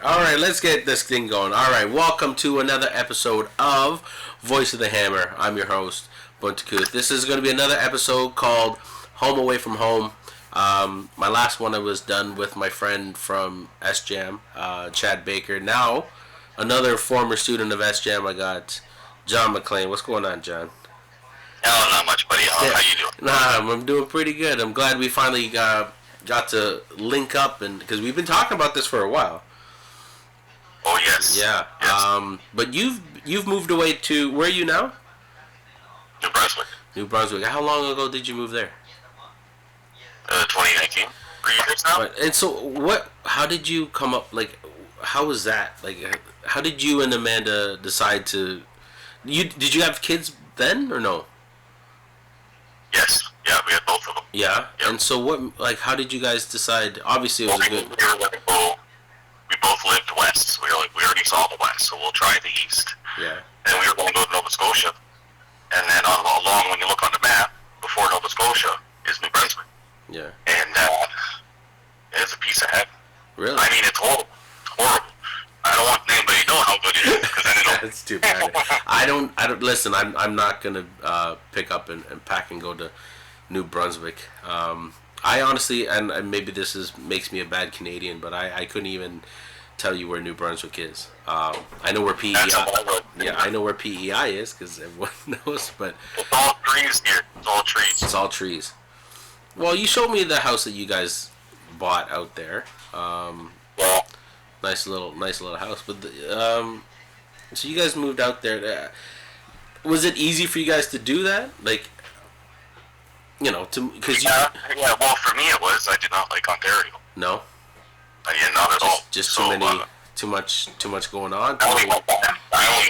All right, let's get this thing going. All right, welcome to another episode of Voice of the Hammer. I'm your host, Buntakuth. This is going to be another episode called Home Away from Home. My last one I was done with my friend from SJAM, Chad Baker. Now, another former student of SJAM, I got John Maclean. What's going on, John? Oh, not much, buddy. How you doing? I'm doing pretty good. I'm glad we finally got to link up, and because we've been talking about this for a while. Oh yes. Yeah. Yes. But you've moved away to, where are you now? New Brunswick. New Brunswick. How long ago did you move there? 2019. 3 years now. And so how did you come up, like, how was that? Like, how did you and Amanda decide to, did you have kids then or no? Yes. Yeah, we had both of them. Yeah. Yep. And so how did you guys decide? Obviously it was a good. We both lived west. We already saw the west, so we'll try the east. Yeah. And we were going to go to Nova Scotia. And then along, when you look on the map, before Nova Scotia is New Brunswick. Yeah. And it's a piece of heaven. Really? I mean, it's horrible. It's horrible. I don't want anybody to know how good it is, because then it'll... That's too bad. I don't listen. I'm not gonna pick up and pack and go to New Brunswick. I honestly, and maybe this makes me a bad Canadian, but I couldn't even tell you where New Brunswick is. I know where PEI. Yeah, I know where PEI is because everyone knows. But it's all trees here. It's all trees. It's all trees. Well, you showed me the house that you guys bought out there. Yeah. Nice little house. But so you guys moved out there. Was it easy for you guys to do that? Like, because yeah. Well, for me it was. I did not like Ontario. No. Not at all. Just too much going on. I only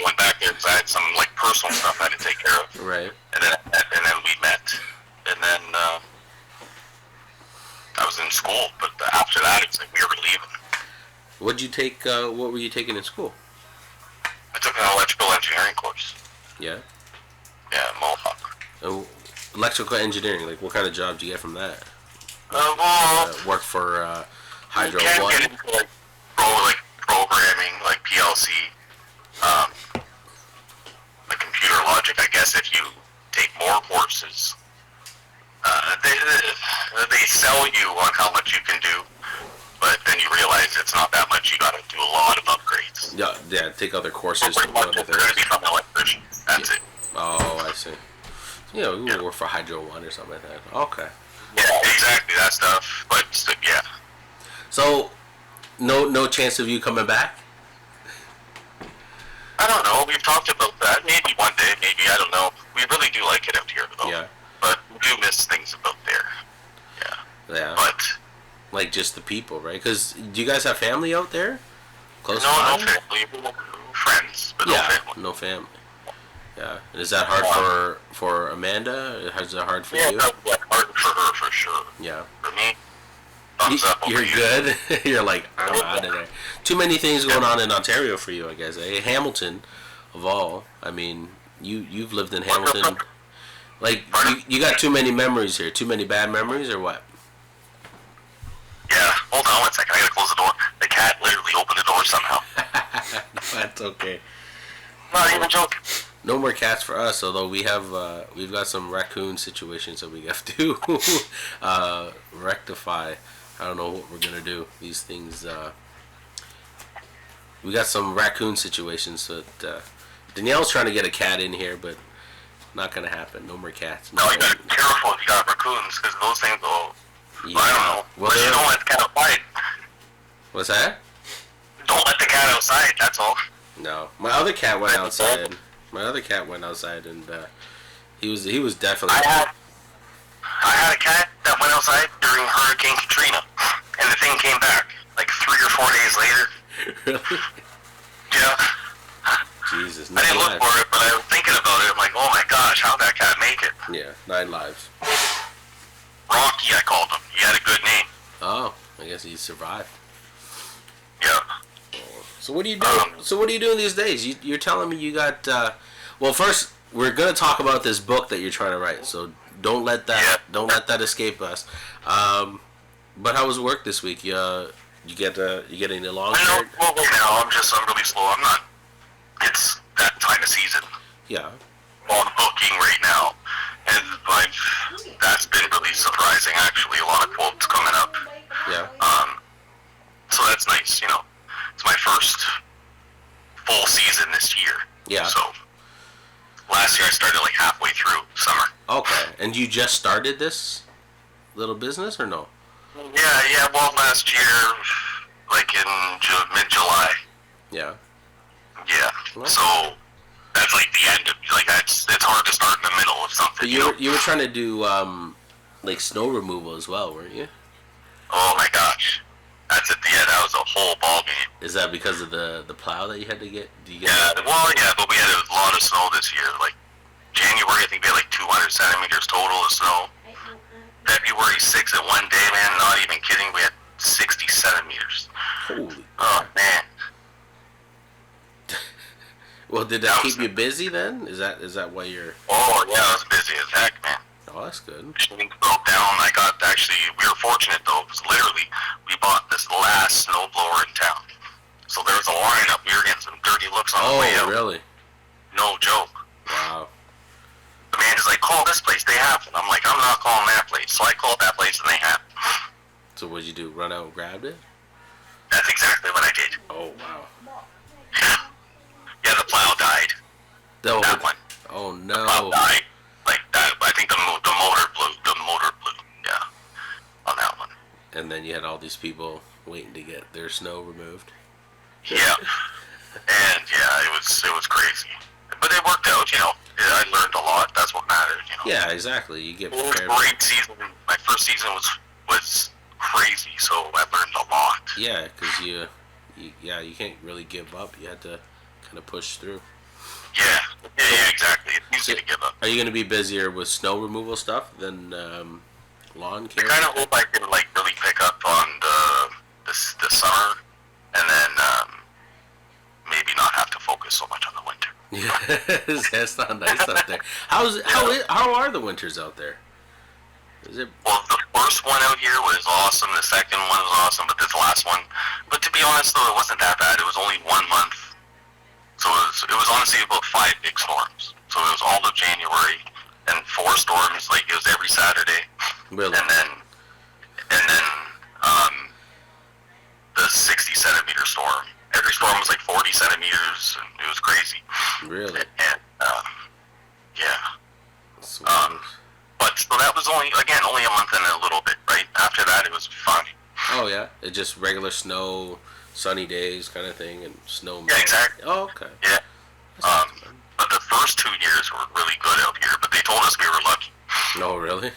went back there because I had some personal stuff I had to take care of. Right. And then we met, and then I was in school. But after that, it was like we were leaving. What'd you take? What were you taking in school? I took an electrical engineering course. Yeah. Yeah, Mohawk. Oh, electrical engineering. Like, what kind of job do you get from that? Work for Hydro you can One. get into programming, like PLC, like computer logic. I guess if you take more courses, they sell you on how much you can do, but then you realize it's not that much. You got to do a lot of upgrades. Yeah. Take other courses. Pretty much, you're going to become an electrician. That's it. Oh, I see. You work for Hydro One or something like that. Okay. Yeah, exactly, that stuff. But yeah. So, no chance of you coming back? I don't know. We've talked about that. Maybe one day. Maybe, I don't know. We really do like it out here, though. Yeah. But we do miss things about there. Yeah. Yeah. But like just the people, right? Because do you guys have family out there? Close no by? family. Friends, but yeah, no family. No family. Yeah. Is that hard for Amanda? Is that hard for you? Yeah, that's hard for her, for sure. Yeah. For me, thumbs up over You're you. good? You're like, I'm out of there. Too many things going on in Ontario for you, I guess. Hamilton, of all. I mean, you've lived in Hamilton. Like, you got too many memories here. Too many bad memories, or what? Yeah, hold on one second. I gotta close the door. The cat literally opened the door somehow. That's okay. Not even joking. No more cats for us, although we've got some raccoon situations that we have to rectify. I don't know what we're gonna do. These things, we got some raccoon situations that Danielle's trying to get a cat in here, but not gonna happen. No more cats. No, you gotta be careful if you got raccoons, because those things will. Yeah. I don't know. Well, but you don't let the cat outside. What's that? Don't let the cat outside. That's all. No, my other cat went outside. And he was definitely. I had a cat that went outside during Hurricane Katrina, and the thing came back like 3 or 4 days later. Really? Yeah. Jesus. I didn't look for it, but I was thinking about it. I'm like, oh my gosh, how'd that cat make it? Yeah, 9 lives. Rocky, I called him. He had a good name. Oh, I guess he survived. Yeah. So what are you doing? So what are you doing these days? You're telling me you got. Well, first we're gonna talk about this book that you're trying to write. So don't let that escape us. But how was work this week? You get any long I know. shirt? Well, right now I'm really slow. I'm not. It's that time of season. Yeah. On booking right now, and that's been really surprising. Actually, a lot of quotes coming up. Yeah. So that's nice. It's my first full season this year. Yeah. So last year I started like halfway through summer. Okay. And you just started this little business or no? Yeah. Well, last year, like in mid-July. Yeah. Yeah. Okay. So that's like the end of it's hard to start in the middle of something. But you were trying to do like snow removal as well, weren't you? Oh my gosh. That's at the end. That was a whole ball game. Is that because of the plow that you had to get? Yeah, but we had a lot of snow this year. Like January, I think we had like 200 centimeters total of snow. February 6th at one day, man, not even kidding, we had 60 centimeters. Holy. Oh man. Well, did that keep you busy then? Is that why you're? Oh yeah, I was busy as heck, man. Oh, that's good. Machine broke down. We were fortunate though, because literally we bought this last snowblower in town. So there was a lineup. We were getting some dirty looks on the way out. Oh, really? No joke. Wow. The man is like, call this place, they have it. I'm like, I'm not calling that place. So I called that place and they have it. So what'd you do? Run out and grabbed it? That's exactly what I did. Oh, wow. Yeah, the plow died. That one. Oh, no. The plow died. Like that. I think the motor blew. The motor blew. Yeah. On that one. And then you had all these people waiting to get their snow removed. Yeah. And yeah, it was crazy. But it worked out, I learned a lot. That's what mattered, Yeah, exactly. You get prepared. It was a great season. My first season was crazy, so I learned a lot. Yeah, because you can't really give up. You had to kind of push through. Yeah, exactly. It's easy to give up. Are you going to be busier with snow removal stuff than lawn care? I kind of hope I can really pick up on the summer, and then maybe not have to focus so much on the winter. Yeah, that's not nice out there. How are the winters out there? Is it? Well, the first one out here was awesome. The second one was awesome, but this last one. But to be honest, though, it wasn't that bad. It was only 1 month. So it was honestly about 5 big storms. So it was all of January and 4 storms. Like it was every Saturday. Really? And then the 60 centimeter storm. Every storm was like 40 centimeters, and it was crazy. Really? And yeah. Sweet. But so that was only a month and a little bit. Right after that, it was fun. Oh yeah, it's just regular snow, sunny days kind of thing, and snow. Yeah, exactly. Oh, okay. Yeah. But the first 2 years were really good out here. But they told us we were lucky. No, really?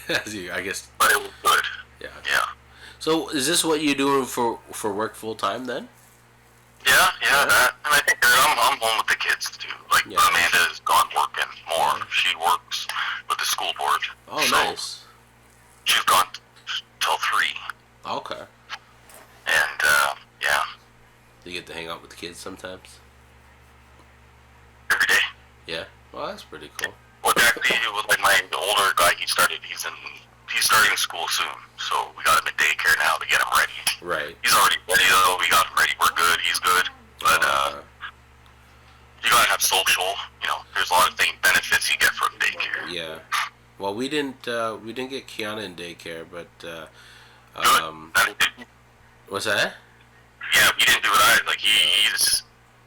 I guess. But it was good. Yeah. Yeah. So is this what you're doing for work full time then? Yeah. That, and I think I'm home with the kids too. Like Amanda's gone working more. She works with the school board. Oh, so nice. She's gone till 3. Okay. And yeah. Do you get to hang out with the kids sometimes? Every day. Yeah. Well, that's pretty cool. Well, actually, it was like my older guy. He's starting school soon, so we got him in daycare now to get him ready. Right. He's already ready though. We got him ready. We're good. He's good. But you gotta have social. There's a lot of benefits you get from daycare. Yeah. Well, we didn't get Kiana in daycare, but what's that? Yeah, we didn't do it either. Like he's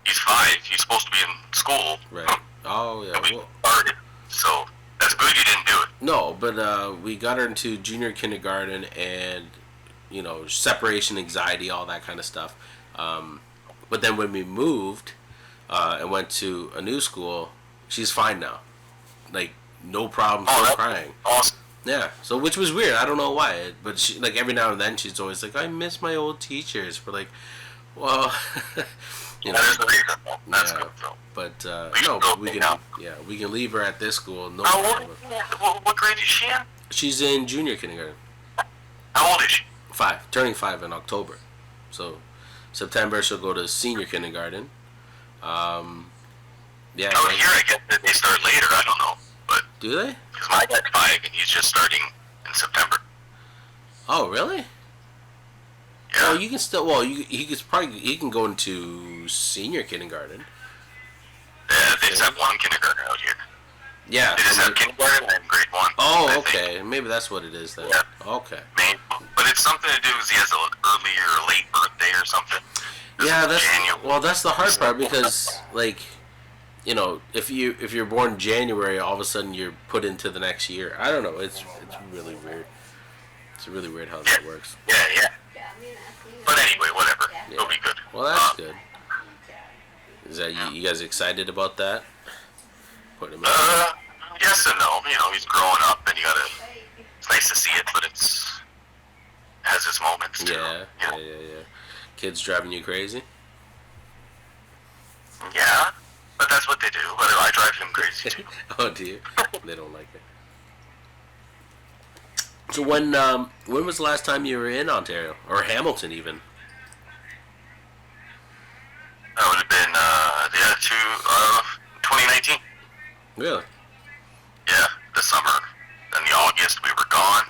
5. He's supposed to be in school. Right. Oh yeah. We started. So that's good you didn't do it. No, but we got her into junior kindergarten and separation anxiety, all that kind of stuff. But then when we moved and went to a new school, she's fine now. Like no problem, no crying. Awesome. Yeah. So which was weird. I don't know why, but she every now and then she's always like, I miss my old teachers. We're like, well. That is the reason. That's good though. But we can leave her at this school. No How problem. what grade is she in? She's in junior kindergarten. How old is she? 5, turning 5 in October. So September she'll go to senior kindergarten. Yeah. Out here, I guess that they start later. I don't know, but do they? Because my dad's 5 and he's just starting in September. Oh, really? Oh, you can still. Well, he can go into senior kindergarten. Yeah, they just have one kindergarten out here. Yeah. They just have kindergarten and grade 1. Oh, okay. Maybe that's what it is then. Yeah. Okay. Maybe. But it's something to do because he has an early or late birthday or something. Yeah, that's the hard part because like, if you're born January, all of a sudden you're put into the next year. I don't know. It's really weird. It's really weird how that works. Yeah. But anyway, whatever. Yeah. It'll be good. Well, that's good. Is that you guys excited about that? Putting him in? Yes and no. He's growing up, and it's nice to see it, but it has its moments too. Yeah. Kids driving you crazy? Yeah, but that's what they do. But I drive them crazy too. Oh, do you? They don't like it. So when was the last time you were in Ontario or Hamilton even? That would have been 2019. Really? Yeah, the summer. In the August, we were gone.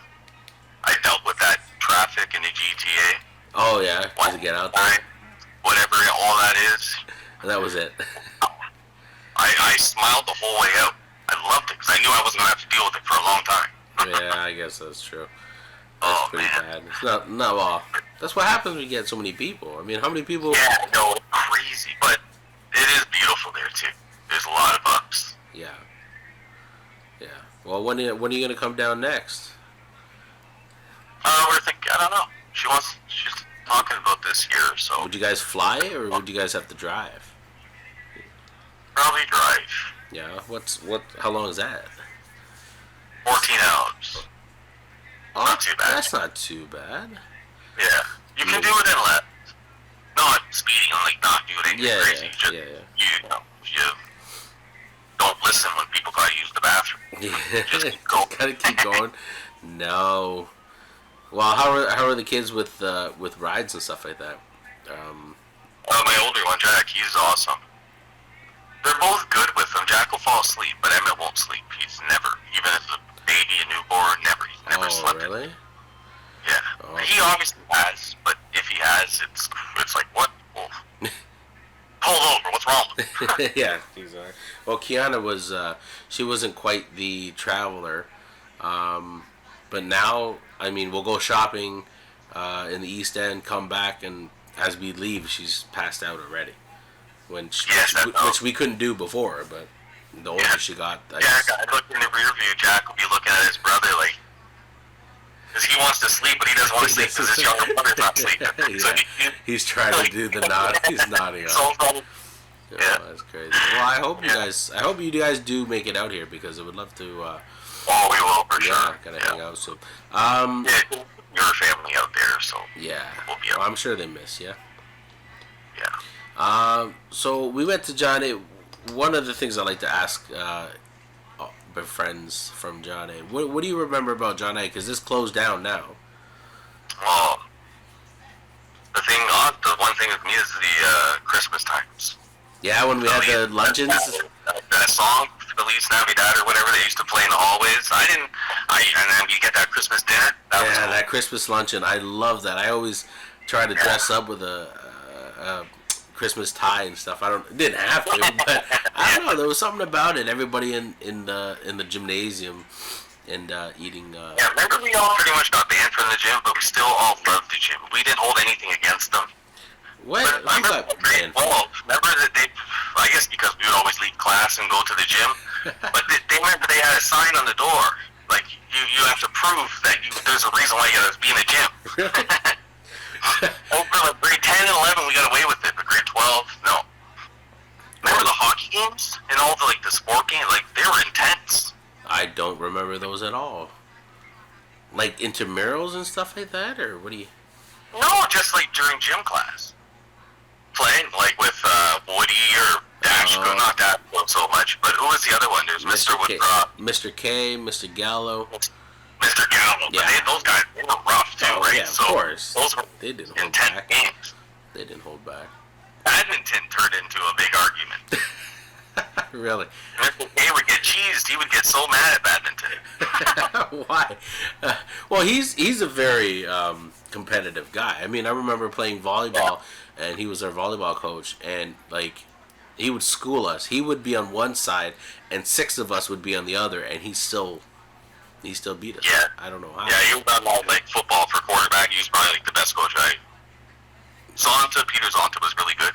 I dealt with that traffic in the GTA. Oh yeah, to get out there. Whatever all that is. And that was it. I smiled the whole way out. I loved it because I knew I wasn't gonna have to deal with it for a long time. Yeah, I guess that's true. That's pretty bad. It's not well. That's what happens when you get so many people. I mean, how many people? Yeah, no, crazy, but it is beautiful there too. There's a lot of ups. Yeah. Well, when are you gonna come down next? We're thinking. I don't know. She's talking about this year, so. Would you guys fly or would you guys have to drive? Probably drive. Yeah. How long is that? 14 hours. Oh, not too bad. That's not too bad. Yeah. You can do it in less. Not speeding, not doing anything crazy. You don't listen when people gotta use the bathroom. Yeah. Just go. Gotta keep going. No. Well, how are the kids with rides and stuff like that? My older one, Jack, he's awesome. They're both good with them. Jack will fall asleep, but Emmett won't sleep. He's never, even as a baby, a newborn, he's never slept. Oh, really? Yeah. Oh. He obviously has, but if he has, it's like, what? Well, pull over. What's wrong? Yeah, exactly. Well, Kiana she wasn't quite the traveler, but now, I mean, we'll go shopping in the East End, come back, and as we leave, she's passed out already. Which we couldn't do before, but the older she got, I looked in the rear view. Jack will be looking at his brother because he wants to sleep, but he doesn't want to sleep because his younger brother's not sleeping. Yeah. So he's trying to do the nod. He's nodding off. Yeah, that's crazy. Well, I hope you guys do make it out here because I would love to. We will for sure. Gotta hang out soon. Your family out there, so yeah. We'll be out. I'm sure they miss you. Yeah. So we went to John A. One of the things I like to ask my friends from John A. What do you remember about John A? Because this closed down now. Well, the one thing with me is the Christmas times. Yeah, when we had the luncheons. That song, Feliz Navidad or whatever they used to play in the hallways. And then you get that Christmas dinner. That Christmas luncheon. I love that. I always try to dress up with a Christmas tie and stuff. Didn't have to, but I don't know. There was something about it. Everybody in the gymnasium and eating. Yeah, remember we all pretty much got banned from the gym, but we still all loved the gym. We didn't hold anything against them. What? But remember that I guess because we would always leave class and go to the gym, but they had a sign on the door, like you have to prove that there's a reason why you gotta be in the gym. Over like grade 10 and 11 we got away with it, but grade 12, no. Remember the hockey games and all the sport games? They were intense. I don't remember those at all. Like intramurals and stuff like that, or what do you? No, just during gym class. Playing with Woody or Dash, not that so much, but who was the other one? There's Mr. Mr. K, Mr. Gallo. Mr. Gallo, yeah. But those guys, they were rough too, right? Yeah, of course. Those were they didn't hold intense back. games. They didn't hold back. Badminton turned into a big argument. Really? Mr. K would get cheesed, he would get so mad at badminton. Why? Well, he's a very competitive guy. I mean, I remember playing volleyball, and he was our volleyball coach, and like he would school us. He would be on one side, and 6 of us would be on the other, and he still beat us. Yeah. I don't know how. Yeah, he was on like football for quarterback. He was probably like the best coach I. Peter Zonta was really good,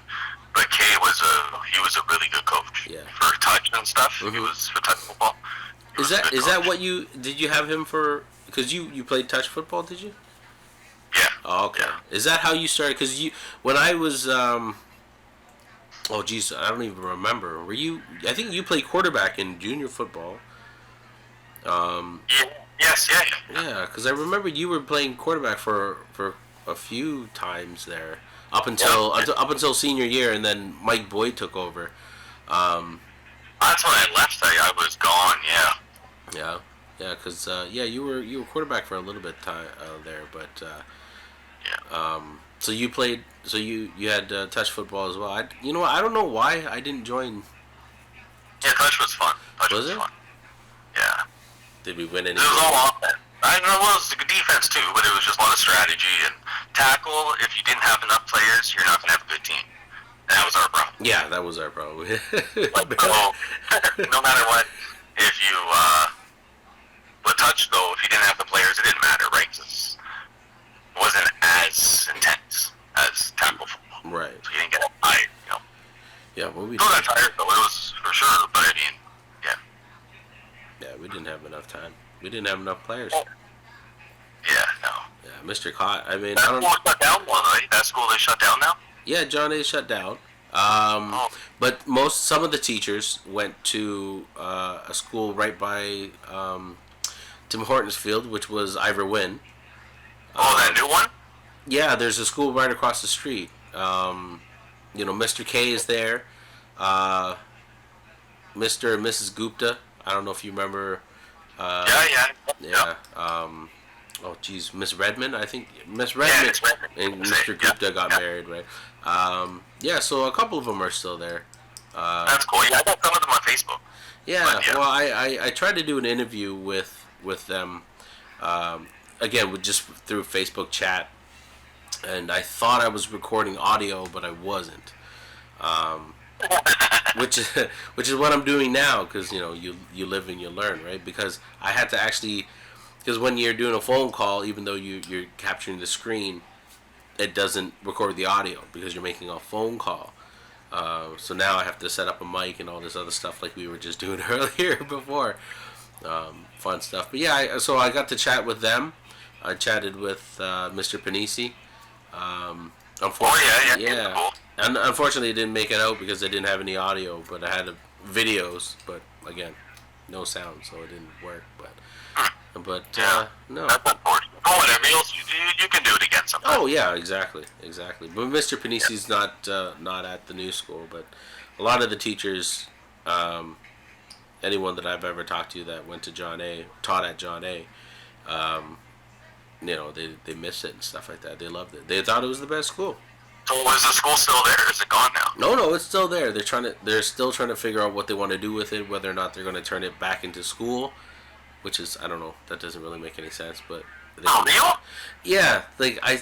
but Kay was a really good coach. Yeah. For touch and stuff. Mm-hmm. He was for touch football. Is that what you did? You have him for because you played touch football? Did you? Yeah. Oh, okay. Yeah. Is that how you started? Because when I was oh geez, I don't even remember. Were you? I think you played quarterback in junior football. Yeah. Yes. Yeah. Yeah, because I remember you were playing quarterback for a few times there up until senior year, and then Mike Boyd took over. That's when I left. I was gone. Yeah. Yeah, because you were quarterback for a little bit time there, but Yeah. so you played, so you had touch football as well. I don't know why I didn't join. Yeah, touch was fun. Touch Was it? fun. Yeah. Did we win any? It was all offense. I know it was good defense too, but it was just a lot of strategy and tackle. If you didn't have enough players, you're not gonna have a good team. And that was our problem. Yeah, that was our problem. So, no matter what, if you but touch though, if you didn't have the players, it didn't matter, right? 'Cause it wasn't as intense as tackle football. Right. So you didn't get tired, you know. Yeah, well, we Still got tired though, it was for sure. But I mean, yeah. we didn't have enough time. We didn't have enough players. Yeah, no. Yeah, Mr. Cott. I mean, That I don't. school shut down, right? That school they shut down now. Yeah, John A. shut down. But some of the teachers went to a school right by Tim Hortons Field, which was Ivor Wynn. That new one? Yeah, there's a school right across the street. Mr. K is there. Mr. and Mrs. Gupta. I don't know if you remember. Yeah. Oh, geez, Miss Redmond. I think Miss Redmond and Mr. Gupta got married, right? So a couple of them are still there. That's cool. Yeah, I got some of them on Facebook. Yeah, well, I tried to do an interview with them, again, just through Facebook chat, and I thought I was recording audio, but I wasn't. Which is what I'm doing now, because you live and you learn, right? Because I had to actually, because when you're doing a phone call, even though you're capturing the screen, it doesn't record the audio because you're making a phone call. So now I have to set up a mic and all this other stuff like we were just doing earlier before. Fun stuff. But yeah, so I got to chat with them. I chatted with Mr. Panisi. Unfortunately, yeah. And unfortunately, it didn't make it out because I didn't have any audio, but I had videos. But again, no sound, so it didn't work. But no. That's unfortunate. Oh, whatever. You can do it again sometime. Oh yeah, exactly. But Mr. Panisi's not at the new school, but a lot of the teachers, anyone that I've ever talked to that went to taught at John A, they miss it and stuff like that. They loved it. They thought it was the best school. So is the school still there, or is it gone now? No, it's still there. They're still trying to figure out what they want to do with it, whether or not they're going to turn it back into school, which is, I don't know, that doesn't really make any sense, but yeah, like I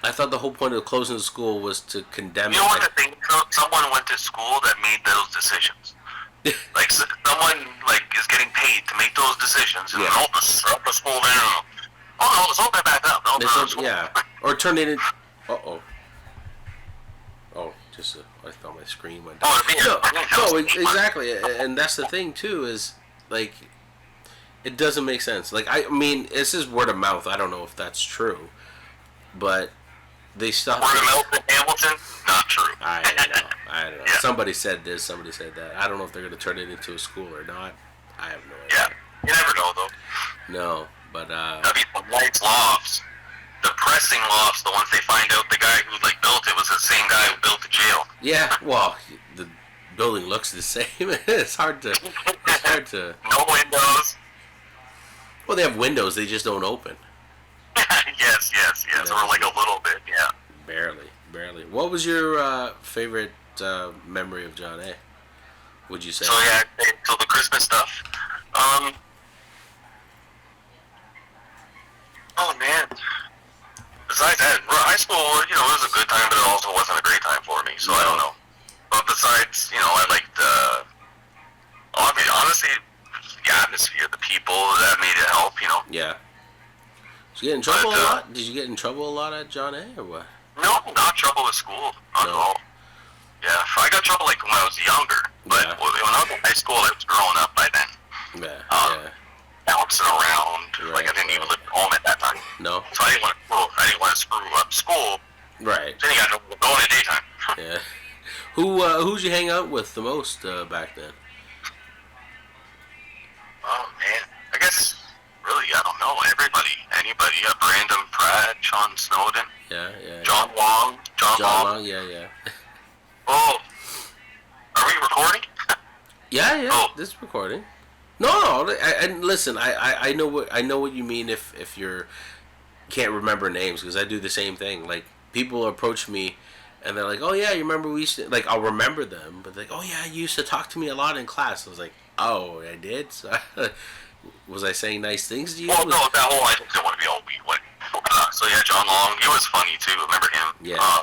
thought the whole point of closing the school was to condemn it. You know what the thing? Someone went to school that made those decisions. Like someone is getting paid to make those decisions, and shut the school down. Oh no, let's open it back up. Or turn it in. I thought my screen went down. No, exactly, and that's the thing too. Is like, it doesn't make sense. Like, I mean, this is word of mouth. I don't know if that's true, but they stopped. Word of mouth in Hamilton, not true. I don't know. Yeah. Somebody said this. Somebody said that. I don't know if they're going to turn it into a school or not. I have no idea. Yeah, you never know though. No, but I mean, the White's lofts, the pressing lofts, the ones they find out the guy who built it was the same guy who built the jail. Yeah, well, the building looks the same. It's hard to. No windows. Well, they have windows. They just don't open. Yes. Or like a little bit, yeah. Barely. What was your favorite memory of John A? Would you say? So the Christmas stuff. Um. Oh man. Besides that, high school, it was a good time, but it also wasn't a great time for me. So I don't know. But besides, I liked. Honestly, the atmosphere, the people that made it help. Yeah. Did you get in trouble a lot? Did you get in trouble a lot at John A. or what? No, not trouble with school. Not at all. Yeah, I got trouble like when I was younger, but when I was in high school, I was growing up by then. Yeah. Bouncing around, like I didn't even live at home at that time. No. So I didn't want to screw up school. Right. Then you got to go in the daytime. Yeah. Who'd you hang out with the most back then? Oh man, I guess really I don't know anybody. Brandon Pratt, Sean Snowden. Yeah. John Long. John Long. Yeah. Oh, are we recording? Yeah. Oh. This is recording. No. And listen, I know what you mean if you're can't remember names, because I do the same thing. Like, people approach me and they're like, "Oh yeah, you remember we used to," like, I'll remember them, but like, "Oh yeah, you used to talk to me a lot in class." I was like, "Oh, I did." So, was I saying nice things to you? Well, no, that whole I didn't want to be all weak. So yeah, John Long, he was funny too. Remember him? Yeah.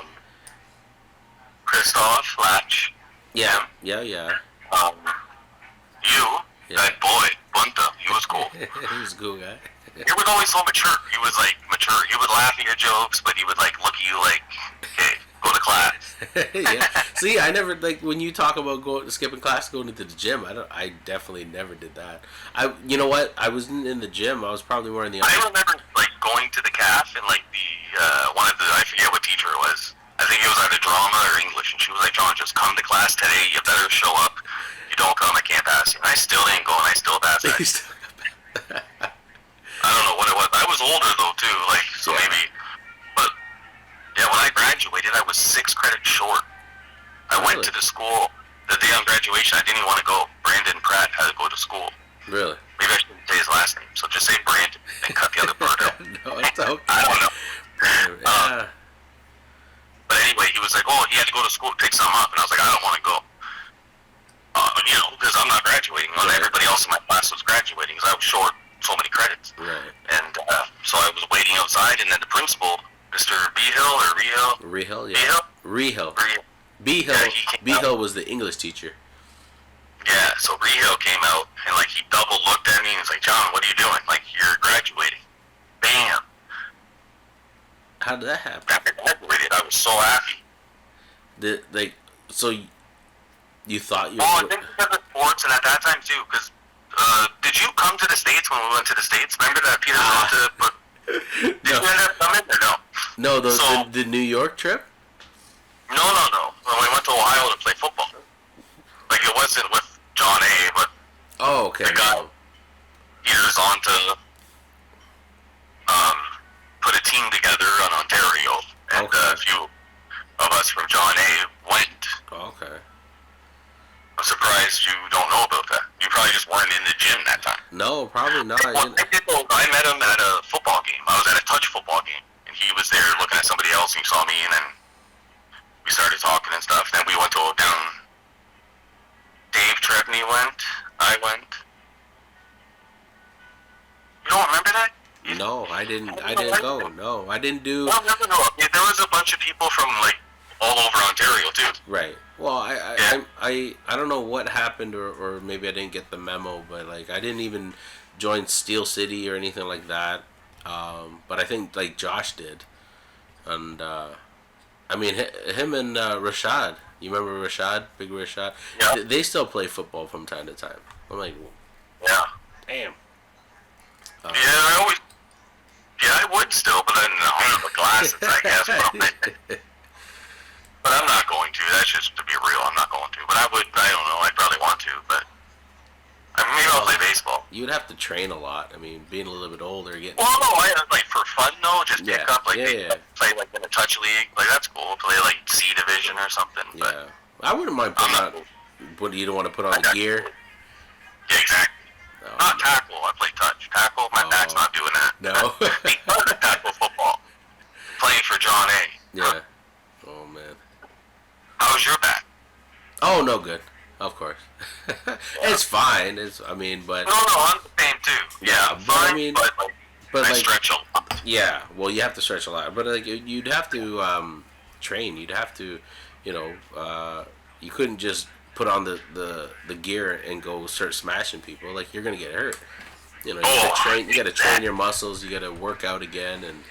Christoph Latch. Yeah. You. Yeah. That boy, Bunta, he was cool. He was a cool guy. He was always so mature. He was like mature. He would laugh at your jokes, but he would like look at you like, "Okay, go to class." Yeah. See, I never, like, when you talk about skipping class, going into the gym, I definitely never did that. You know what? I wasn't in the gym. I was probably more in the. I remember like going to the calf and like the I forget what teacher it was. I think it was either drama or English, and she was like, "John, just come to class today. You better show up. If you don't come, I can't pass you." And I still didn't go, and I still passed that. I don't know what it was. I was older though too, like so maybe. But yeah, when I graduated, I was 6 credits short. I went to the school the day on graduation. I didn't even want to go. Brandon Pratt had to go to school. Really? Maybe I shouldn't say his last name. So just say Brandon and cut the other part out. No, it's okay. I don't know. But anyway, he was like, "Oh, he had to go to school to pick something up," and I was like, "I don't want to go." Because I'm not graduating. Everybody else in my class was graduating because I was short so many credits. Right. And so I was waiting outside, and then the principal, Mr. Behill. Rehill, yeah. Rehill. Behill was the English teacher. Yeah, so Rehill came out, and like he double looked at me, and he's like, "John, what are you doing? Like, you're graduating." Bam. How did that happen? After I graduated, I was so happy. So you thought you were... Oh, I think because of sports, and at that time too, because did you come to the States when we went to the States? Remember that Peter did you end up coming or no? No, the New York trip? No. When we went to Ohio to play football. Like, it wasn't with John A., but the guy years on to put a team together on Ontario, and a few of us from John A. went. Okay. I'm surprised you don't know about that. You probably just weren't in the gym that time. No, probably not. I met him at a football game. I was at a touch football game, and he was there looking at somebody else, and he saw me, and then we started talking and stuff. Then we went down. Dave Trebney went. I went. You don't remember that? No, I didn't go. No, I didn't do... No. There was a bunch of people from, like, all over Ontario, too. Right. Well, I don't know what happened, or maybe I didn't get the memo, but, like, I didn't even join Steel City or anything like that. But I think, like, Josh did. And, I mean, him and Rashad. You remember Rashad? Big Rashad? Yeah. They still play football from time to time. I'm like, yeah. Damn. I would still, but then I the glasses, I guess. But I'm not going to. That's just to be real. I'm not going to. But I don't know. I'd probably want to, but maybe I'll play baseball. You would have to train a lot. I mean, being a little bit older, getting... Well, no, like for fun, though, just pick up, like, play like in a touch league. Like, that's cool. Play like C division or something. But yeah, I wouldn't mind putting on. But you don't want to put on the gear. Yeah, exactly. No, not tackle. I play touch. Tackle. My back's not doing that. No. Tackle football. Playing for John A. Yeah. Oh man. How's your back? Oh no, good. Of course. It's fine. I mean, but No, I'm the same too. Yeah, but fine, I mean, but like, stretch a lot. yeah. Well, you have to stretch a lot, but like, you'd have to train. You'd have to, you know, you couldn't just put on the gear and go start smashing people. Like, you're gonna get hurt. You know, you gotta train. You gotta train your muscles. You gotta work out again, and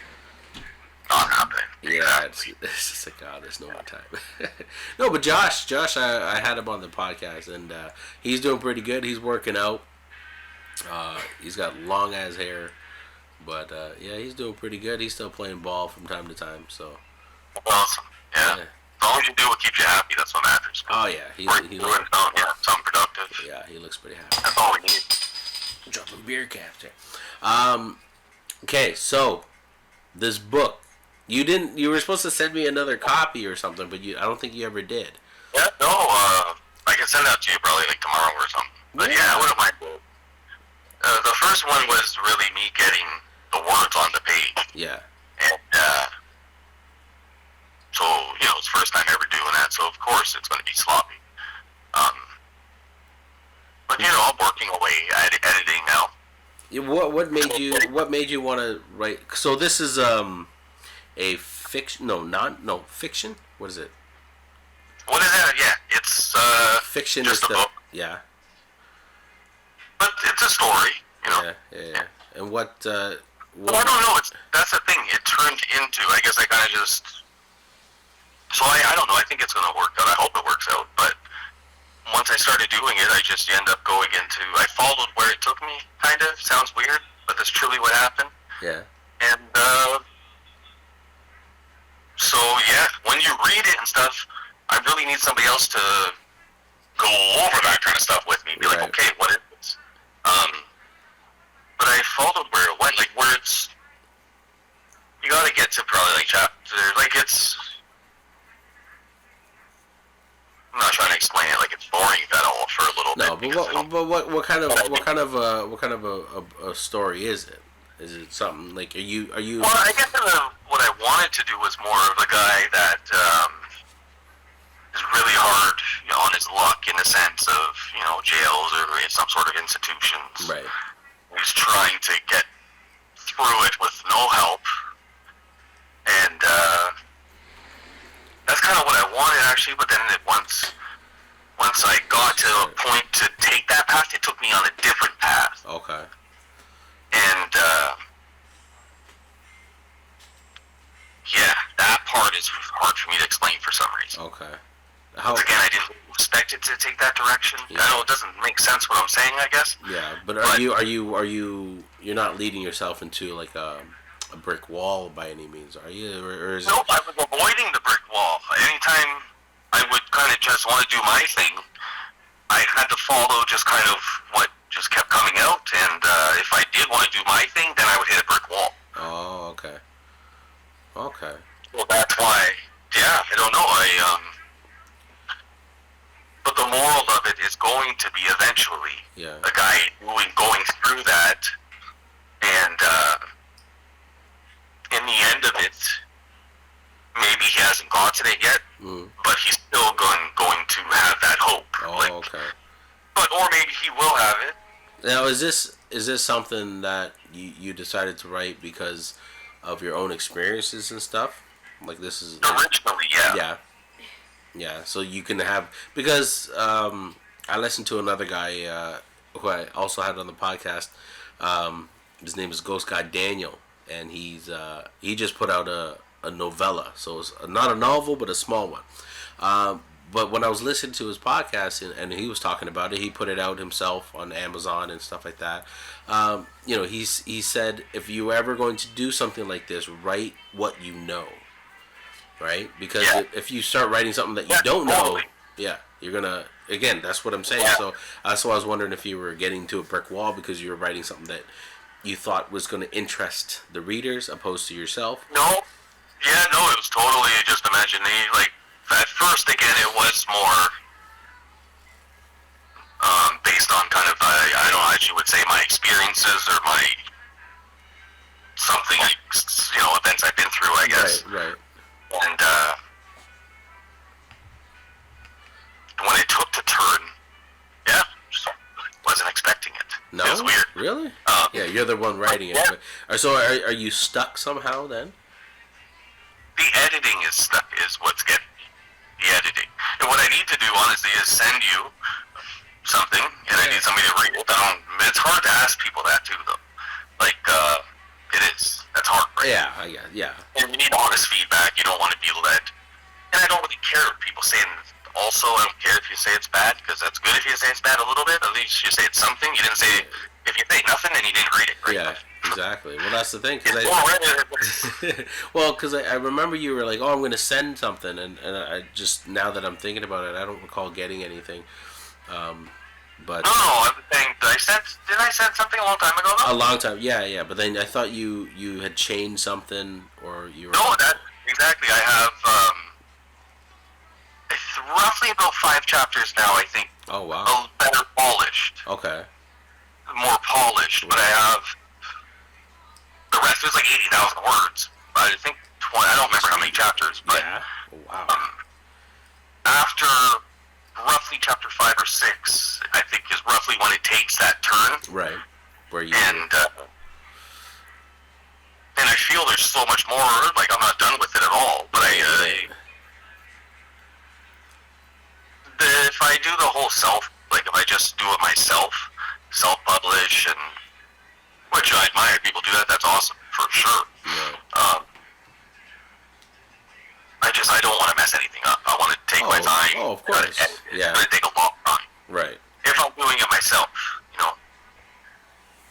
Not happening. yeah, it's just like, oh, there's no more time. No, but Josh, I had him on the podcast, and he's doing pretty good. He's working out. He's got long ass hair, but yeah, he's doing pretty good. He's still playing ball from time to time. So Awesome. Yeah. As long as you do what keeps you happy, that's what matters. oh yeah, he Doing something productive. yeah, he looks pretty happy. That's all we need. Dropping beer caps there. Okay, so this book, you were supposed to send me another copy or something, but I don't think you ever did. Yeah, no, I can send that to you probably like tomorrow or something. But yeah, I wouldn't mind. The first one was really me getting the words on the page. Yeah. And, so, you know, it's the first time ever doing that, so of course it's going to be sloppy. But, you know, I'm working away at editing now. What made you want to write? So this is a fiction? No, fiction. What is it? What is that? Yeah, it's Fiction just is a book. Yeah. But it's a story, you know. Yeah. And what? Well, I don't know. That's the thing. It turned into. I guess I kind of just. So I don't know. I think it's going to work out. I hope it works out. But once I started doing it, I just end up going into. I followed where it took me. Kind of sounds weird, but that's truly what happened. Yeah. And so yeah, when you read it and stuff, I really need somebody else to go over that kind of stuff with me. Be like, Right. okay, what is this? But I followed where it went, like where it's. You gotta get to probably like chapter, like it's. I'm not trying to explain it like it's boring at all for a little No, bit. but what kind of a story is it? Is it something like are you? Well, I guess what I wanted to do was more of a guy that is really hard, you know, on his luck in the sense of, you know, jails or in some sort of institutions. Right. He's trying to get through it with no help, and that's kind of what I wanted actually. But then once I got to a point to take that path, it took me on a different path. Okay. And yeah, that part is hard for me to explain for some reason. Okay. Again, I didn't expect it to take that direction. Yeah. I know it doesn't make sense what I'm saying, I guess. Yeah, but are you're not leading yourself into like a brick wall by any means, are you? Or is Nope, I was avoiding the brick wall. Anytime I would kind of just want to do my thing, I had to follow just kind of what just kept coming out, and if I did want to do my thing, then I would hit a brick wall. Oh, okay. Okay. Well, that's why, yeah, I don't know, but the moral of it is going to be eventually a guy going through that, and in the end of it, maybe he hasn't gotten it yet, but he's still going to have that hope. Oh, okay. But or maybe he will have it. Now, is this something that you decided to write because of your own experiences and stuff? Like this is Originally, yeah. Yeah. So you can have because I listened to another guy who I also had on the podcast. His name is Ghost Guy Daniel, and he just put out a novella. So it's not a novel, but a small one. But when I was listening to his podcast and he was talking about it, he put it out himself on Amazon and stuff like that. You know, he said if you ever going to do something like this, write what you know, right? Because if you start writing something that you don't know, you're gonna again. That's what I'm saying. So that's why I was wondering if you were getting to a brick wall because you were writing something that you thought was going to interest the readers opposed to yourself. No, it was totally just imagination. Like at first, again, it was more based on kind of I don't know how you would say my experiences or my something events I've been through, I guess. Right. And when it took the turn It was weird. Really? Yeah, you're the one writing it. Yeah. But, so are you stuck somehow then? The editing is what's getting me. The editing. And what I need to do, honestly, is send you something, and I need somebody to read it. It's hard to ask people that, too, though. Like, it is. That's hard, right? Yeah, I guess, yeah. And you need honest feedback. You don't want to be led. And I don't really care if people say it. Also, I don't care if you say it's bad, because that's good if you say it's bad a little bit. At least you say it's something. You didn't say, if you say nothing, then you didn't read it, right? Yeah, exactly. Well, that's the thing. Because I remember you were like, oh, I'm going to send something. And I just, now that I'm thinking about it, I don't recall getting anything. But no, I'm saying, did I send something a long time ago, though? A long time, yeah. But then I thought you had changed something, or you were... No, exactly. I have, it's roughly about 5 chapters now, I think. Oh, wow. A better polished. Okay. More polished, but I have the rest. It was like 80,000 words. I think 20. I don't remember how many chapters, but yeah. Wow. After roughly chapter 5 or 6, I think is roughly when it takes that turn. Right. Where you and I feel there's so much more. Like I'm not done with it at all, but if I do the whole if I just do it myself, self-publish, and which I admire people do that. That's awesome for sure. Yeah. I don't want to mess anything up. I want to take my time. Oh, of course. It's Yeah. going to take a long time. Right. If I'm doing it myself,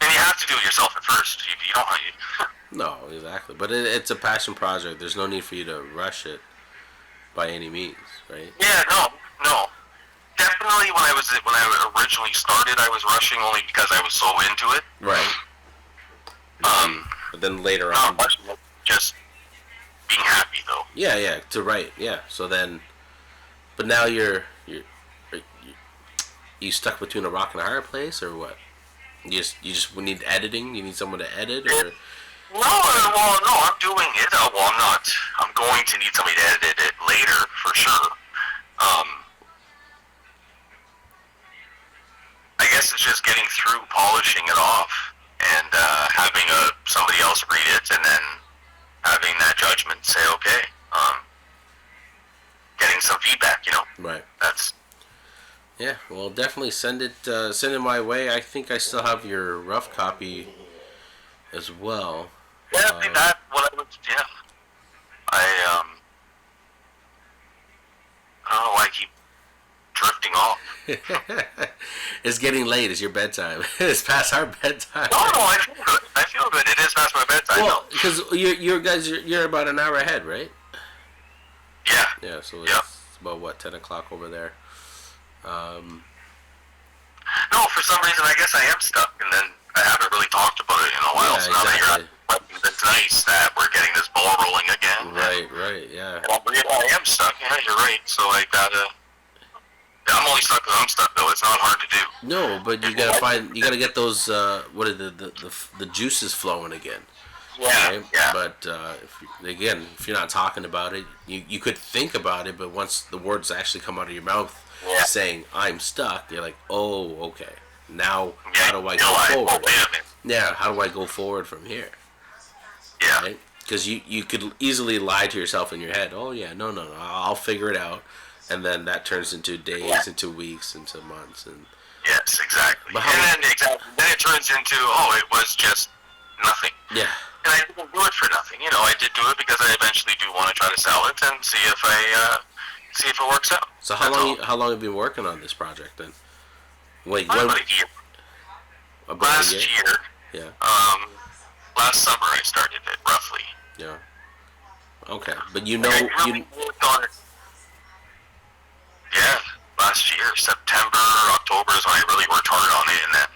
and you have to do it yourself at first. You don't have to. No, exactly. But it's a passion project. There's no need for you to rush it by any means, right? Yeah, no. Definitely when I originally started, I was rushing only because I was so into it. Right. But then later on, just being happy though. Yeah, to write. Yeah. So then, but now you're you stuck between a rock and a hard place, or what? You just need editing. You need someone to edit, or no. I'm doing it. I'm not. I'm going to need somebody to edit it later for sure. I guess it's just getting through polishing it off and having somebody else read it, and then having that judgment say, okay, getting some feedback, Right. That's... Yeah, well, definitely send it my way. I think I still have your rough copy as well. Yeah, that's what I would... Yeah. I don't know why I keep drifting off. It's getting late. It's your bedtime. It's past our bedtime. No, I feel good. It is past my bedtime. Well, because you're about an hour ahead, right? Yeah. Yeah. So it's about 10 o'clock over there. No, for some reason I guess I am stuck, and then I haven't really talked about it in a while. Yeah, so now exactly. It's nice that we're getting this ball rolling again. Right. Yeah. I am stuck. Yeah, you're right. So I gotta. I'm only stuck because I'm stuck, though. It's not hard to do. No, but you gotta get those what are the juices flowing again. Yeah, right? yeah. But if you're not talking about it, you could think about it, but once the words actually come out of your mouth saying I'm stuck, you're like, oh, okay. Now how do I go forward? Yeah, how do I go forward from here? Yeah. Right? Because you could easily lie to yourself in your head. Oh yeah, no, I'll figure it out. And then that turns into days, into weeks, into months, and yes, exactly. But then it turns into it was just nothing. Yeah. And I didn't do it for nothing. I did do it because I eventually do want to try to sell it and see if it works out. So how long have you been working on this project then? Wait, about a year. Last year. Yeah. Last summer I started it roughly. Yeah. Okay, but I really worked on it. Yeah, last year, September, October is when I really worked hard on it, and then,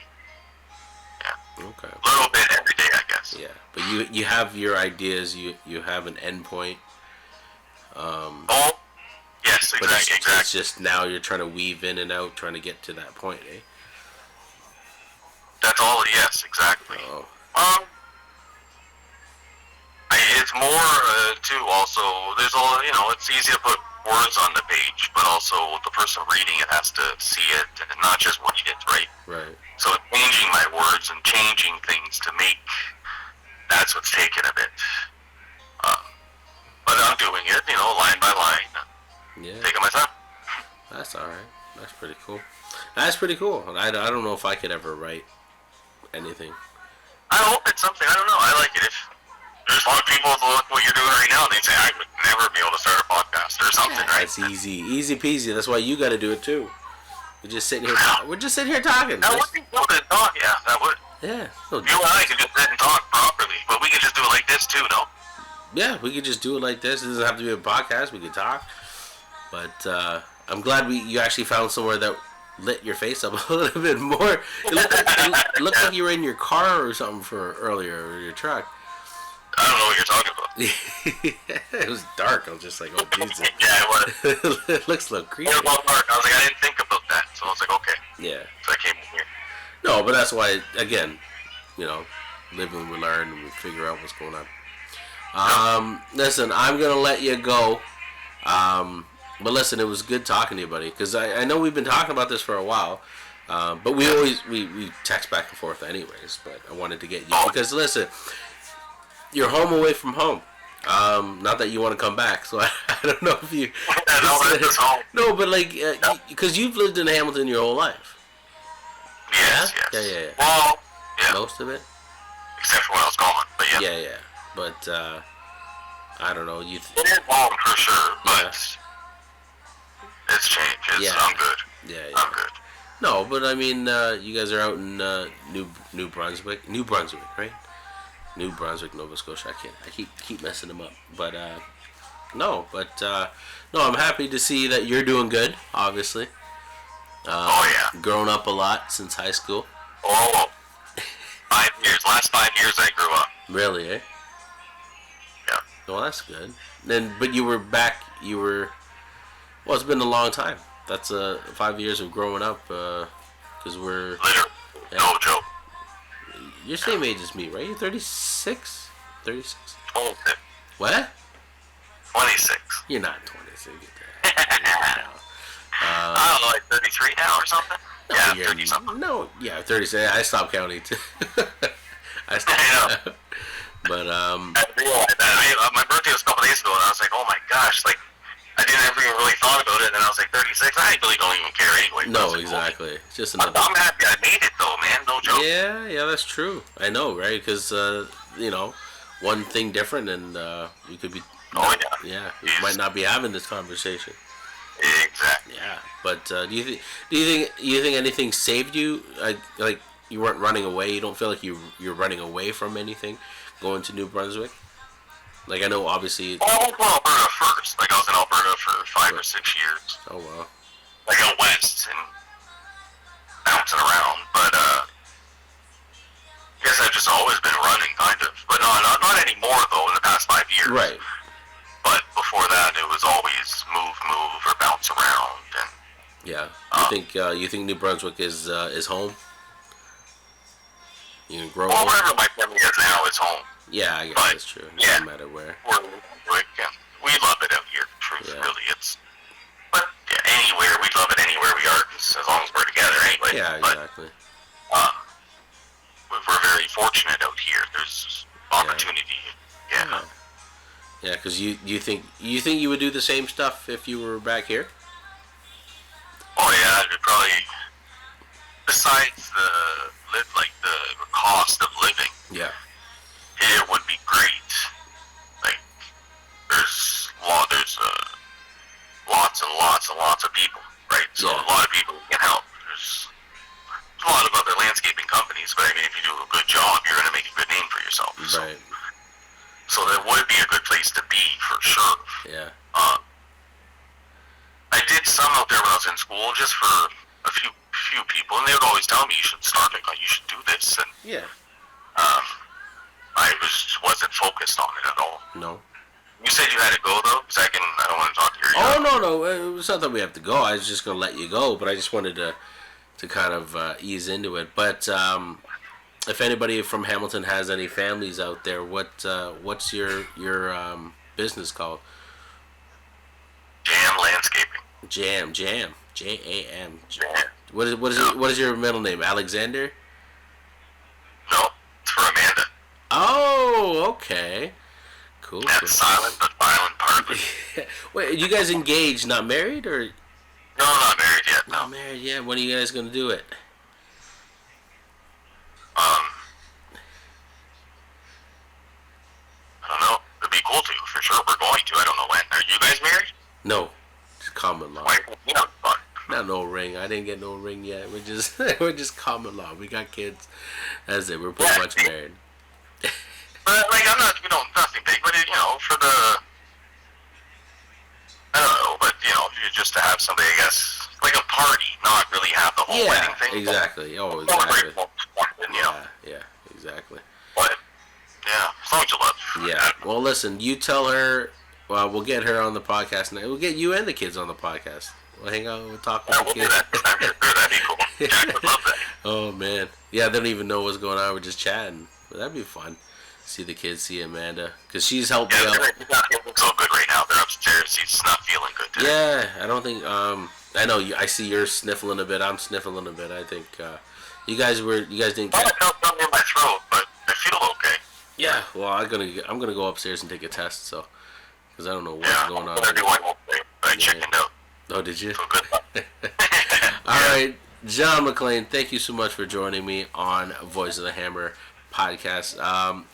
okay, a little bit every day, I guess. Yeah, but you have your ideas, you have an end point. Yes, but exactly. It's just now you're trying to weave in and out, trying to get to that point, eh? That's all. Yes, exactly. Oh. It's more too. Also, there's all. It's easy to put words on the page, but also the person reading it has to see it and not just read it, right? Right. So changing my words and changing things to make, that's what's taken a bit. But I'm doing it, line by line. Yeah. Taking my time. That's all right. That's pretty cool. That's pretty cool. I don't know if I could ever write anything. I hope it's something. I don't know. I like it. If there's a lot of people that look what you're doing right now, and they say, I would never be able to start a podcast or something, right? That's easy peasy. That's why you got to do it too. We're just sitting here. We're just sitting here talking. That would be cool to talk. Yeah, that would. Yeah. You and I can just sit and talk properly, but we can just do it like this too, no? Yeah, we could just do it like this. It doesn't have to be a podcast. We could talk. But I'm glad you actually found somewhere that lit your face up a little bit more. It looked like you were in your car or something for earlier, or your truck. I don't know what you're talking about. It was dark. I was just like, oh, Jesus. Yeah, it was. It looks a little creepy. It was dark. I was like, I didn't think about that. So I was like, okay. Yeah. So I came in here. No, but that's why, again, live and we learn and we figure out what's going on. Listen, I'm going to let you go. But listen, it was good talking to you, buddy, because I know we've been talking about this for a while, but we text back and forth anyways, but I wanted to get you, because listen, you're home away from home. Not that you want to come back, so I don't know if you... No, but like, because you've lived in Hamilton your whole life. Yes. Yeah. Well, yeah. Most of it? Except for when I was gone, but yeah. Yeah. But, I don't know, it is long for sure, but it's changed. I'm good. Yeah. I'm good. No, but I mean, you guys are out in New Brunswick, right? New Brunswick, Nova Scotia. I keep messing them up, but no, I'm happy to see that you're doing good. Obviously, grown up a lot since high school. 5 years. Last 5 years, I grew up. Really, eh? Yeah. Well, that's good. But you were back. Well, it's been a long time. That's 5 years of growing up. Because we're literally no joke. You're same age as me, right? You're 36? 36? 26. What? 26. You're not 26. I don't know, like 33 now or something? No, yeah, 30 something. No, yeah, 36. I stopped counting too. I know. But, I realized that. My birthday was a couple days ago, and I was like, oh my gosh, like, I didn't ever even really thought about it, and then I was like, 36? I really don't even care anyway. No, exactly. It's just another... I'm happy I made it, though, man. No joke. Yeah, that's true. I know, right? Because, one thing different, and you could be... Yeah, we might not be having this conversation. Exactly. Yeah, but do you think anything saved you? Like you weren't running away. You don't feel like you're running away from anything going to New Brunswick? Like I know, obviously. Well, I went to Alberta first. Like I was in Alberta for 5 or 6 years. Oh wow. Like out west and bouncing around, but I guess I've just always been running, kind of. But not anymore though. In the past 5 years. Right. But before that, it was always move, or bounce around, and yeah. You think New Brunswick is home? You can grow. Well, wherever my family is now is home. Yeah, I guess that's true. Yeah, no matter where. We're in Brunswick, and we love it out here. Truth, really, But yeah, anywhere we love it anywhere we are, as long as we're together, anyway. Yeah, exactly. But, we're very fortunate out here. There's opportunity. Yeah. Yeah, because you think you would do the same stuff if you were back here? Oh yeah, it'd probably. Besides the cost of living, it would be great. Like there's lots and lots of people, right? So a lot of people can help. There's a lot of other landscaping companies, but I mean, if you do a good job, you're going to make a good name for yourself. Right. So that would be a good place to be for sure. Yeah. I did some out there when I was in school, just for a few people, and they would always tell me you should start it, you should do this, and I wasn't focused on it at all. No. You said you had to go though, I don't want to talk to you. Oh no, it's not that we have to go. I was just gonna let you go, but I just wanted to kind of ease into it. But if anybody from Hamilton has any families out there, what's your business called? Jam Landscaping. Jam. Jam. What is your middle name? Alexander? No, it's for Amanda. Oh, okay. Cool. That's silent, but violent partly. Wait, you guys engaged, not married, or? No, not married yet. No. Not married yet. When are you guys gonna do it? I don't know. It'd be cool to, for sure. We're going to. I don't know when. Are you guys married? No, just common law. Why? You know, fun. Not no ring. I didn't get no ring yet. We're just we're just common law. We got kids. That's it. We're pretty much married. But like, I'm not, nothing big. But for the, I don't know. But just to have somebody, I guess, like a party, not really have the whole wedding thing. Exactly. Oh, exactly. Yeah, exactly. But yeah, as long as you love. Yeah. Well, listen. You tell her. Well, we'll get her on the podcast, and we'll get you and the kids on the podcast. We'll hang out. We'll talk with the kids. That'd be cool. Yeah, I would love that. Oh man. Yeah, they don't even know what's going on. We're just chatting. But that'd be fun. See the kids, see Amanda, because she's helped me out. He's not feeling so good right now. They're upstairs. He's not feeling good today. Yeah, I don't think. I know. I see you're sniffling a bit. I'm sniffling a bit. I think you guys didn't. I felt something in my throat, but I feel okay. Yeah. Well, I'm gonna go upstairs and take a test. So, because I don't know what's going on. I chickened out. Oh, did you? So good. All right, John Maclean. Thank you so much for joining me on Voice of the Hammer podcast.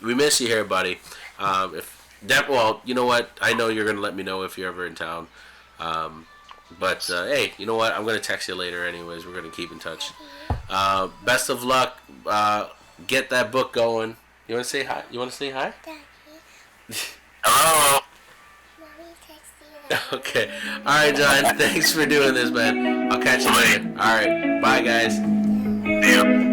We miss you here, buddy. Well, you know what? I know you're gonna let me know if you're ever in town. But hey, you know what? I'm gonna text you later. Anyways, we're gonna keep in touch. Best of luck. Get that book going. You wanna say hi? Hello. Okay. All right, John. Thanks for doing this, man. I'll catch you later. All right. Bye, guys. See you.